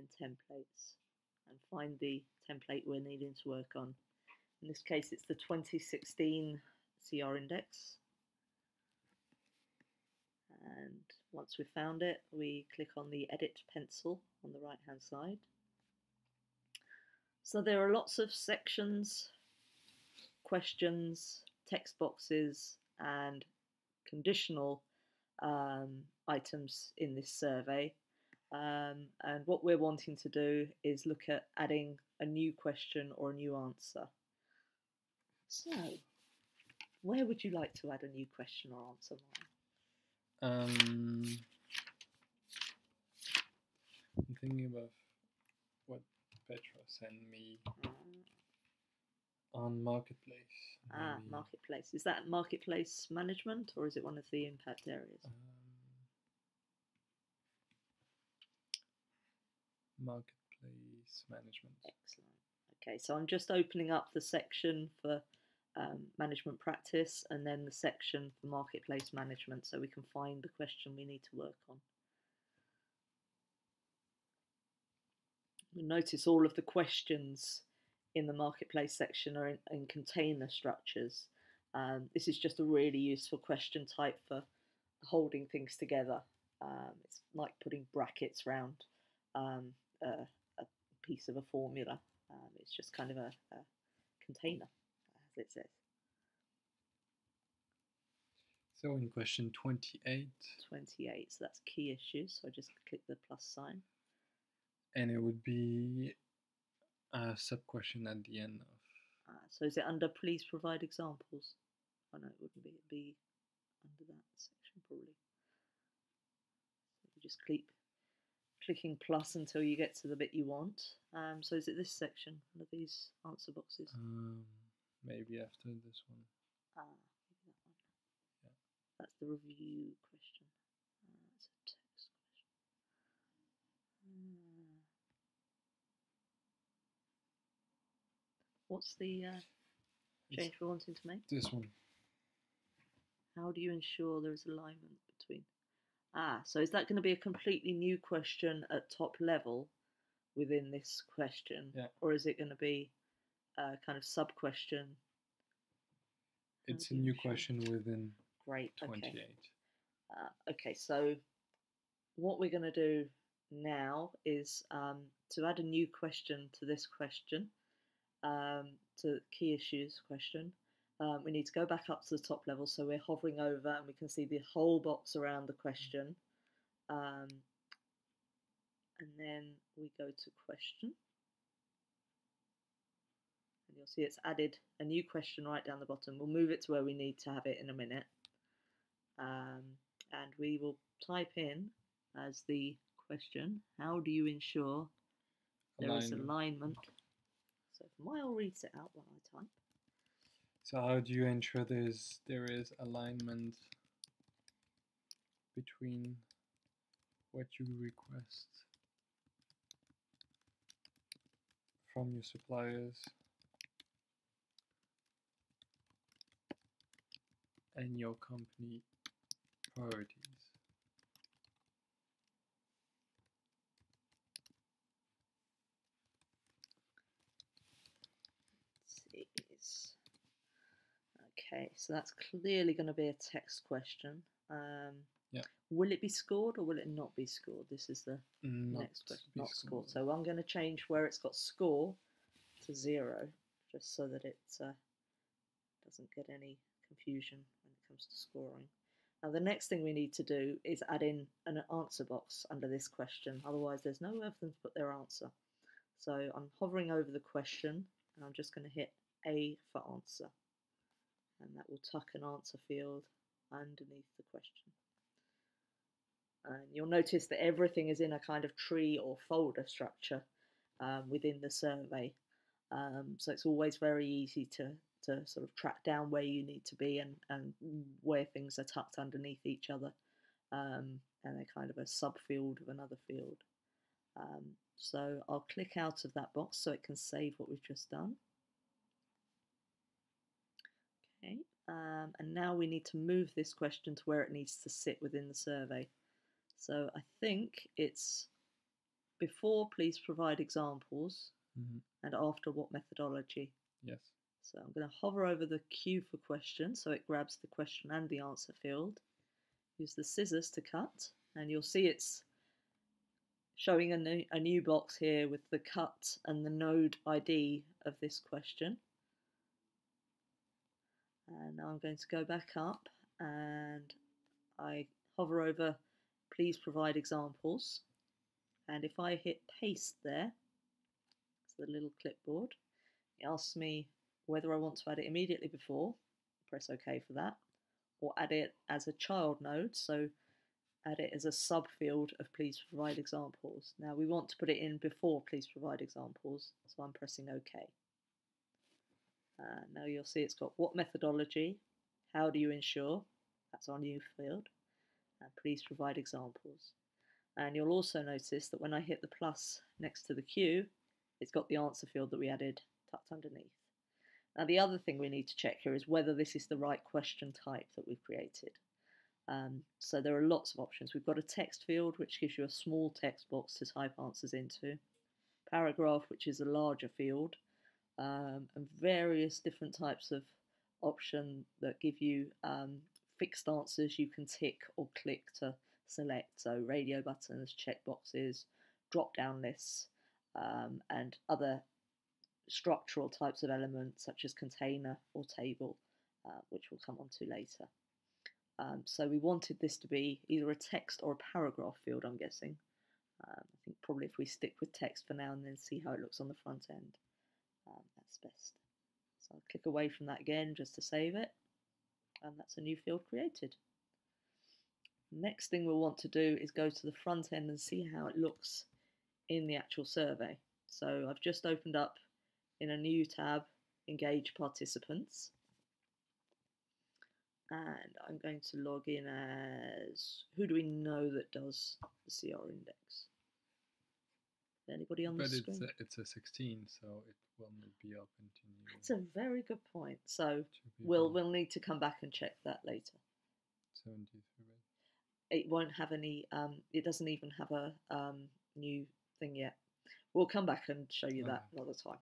then templates, and find the template we're needing to work on. In this case, it's the 2016 CR index. And once we've found it, we click on the edit pencil on the right hand side. So there are lots of sections, questions, text boxes, and conditional items in this survey. And what we're wanting to do is look at adding a new question or a new answer. So, where would you like to add a new question or answer, I'm thinking about what Petra sent me on Marketplace. Marketplace. Is that Marketplace management, or is it one of the impact areas? Marketplace management. Excellent. Okay, so I'm just opening up the section for management practice and then the section for marketplace management so we can find the question we need to work on. You'll notice all of the questions in the marketplace section are in container structures. This is just a really useful question type for holding things together. It's like putting brackets around a piece of a formula. It's just kind of a container, as it says. So in question 28. 28, so that's key issues. So I just click the plus sign. And it would be a sub-question at the end of... so is it under please provide examples? Oh no, it wouldn't be. It'd be under that section probably. So you just keep clicking plus until you get to the bit you want. So is it this section under these answer boxes? Maybe after this one. Maybe that one. Yeah. That's the review question. It's a text question. What's the change we're wanting to make? This one. How do you ensure there is alignment between? So is that going to be a completely new question at top level within this question? Yeah. Or is it going to be a kind of sub-question? It's a new question within Great. 28. Okay. Okay, so what we're going to do now is to add a new question to this question, to key issues question. We need to go back up to the top level, so we're hovering over and we can see the whole box around the question. And then we go to question. And you'll see it's added a new question right down the bottom. We'll move it to where we need to have it in a minute. And we will type in as the question, how do you ensure there is alignment? So I'll read it out while I type. So how do you ensure there is alignment between what you request from your suppliers and your company priorities? Okay, so that's clearly going to be a text question. Yeah. Will it be scored or will it not be scored? This is the next question. Not scored. So I'm going to change where it's got score to 0, just so that it doesn't get any confusion when it comes to scoring. Now the next thing we need to do is add in an answer box under this question. Otherwise there's nowhere for them to put their answer. So I'm hovering over the question and I'm just going to hit A for answer. And that will tuck an answer field underneath the question. And you'll notice that everything is in a kind of tree or folder structure within the survey. So it's always very easy to sort of track down where you need to be and where things are tucked underneath each other. And they're kind of a subfield of another field. So I'll click out of that box so it can save what we've just done. Okay, and now we need to move this question to where it needs to sit within the survey. So I think it's before, please provide examples, Mm-hmm. and after, what methodology. Yes. So I'm going to hover over the Q for question, so it grabs the question and the answer field. Use the scissors to cut, and you'll see it's showing a new box here with the cut and the node ID of this question. And now I'm going to go back up, and I hover over please provide examples, and if I hit paste there, it's the little clipboard, it asks me whether I want to add it immediately before, press OK for that, or add it as a child node, so add it as a subfield of please provide examples. Now we want to put it in before please provide examples, so I'm pressing OK. Now you'll see it's got what methodology, how do you ensure, that's our new field, and please provide examples. And you'll also notice that when I hit the plus next to the Q, it's got the answer field that we added tucked underneath. Now the other thing we need to check here is whether this is the right question type that we've created. So there are lots of options. We've got a text field, which gives you a small text box to type answers into, paragraph, which is a larger field, and various different types of option that give you fixed answers you can tick or click to select. So radio buttons, checkboxes, drop-down lists, and other structural types of elements such as container or table, which we'll come on to later. So we wanted this to be either a text or a paragraph field, I'm guessing. I think probably if we stick with text for now and then see how it looks on the front end, that's best. So I'll click away from that again just to save it, and that's a new field created. Next thing we'll want to do is go to the front end and see how it looks in the actual survey. So I've just opened up in a new tab, Engage Participants, and I'm going to log in as, who do we know that does the CR index? Anybody on the screen? But it's a 16, so it will not be open to new. That's a very good point. So we'll need to come back and check that later. 73. It won't have any. It doesn't even have a new thing yet. We'll come back and show you that another time.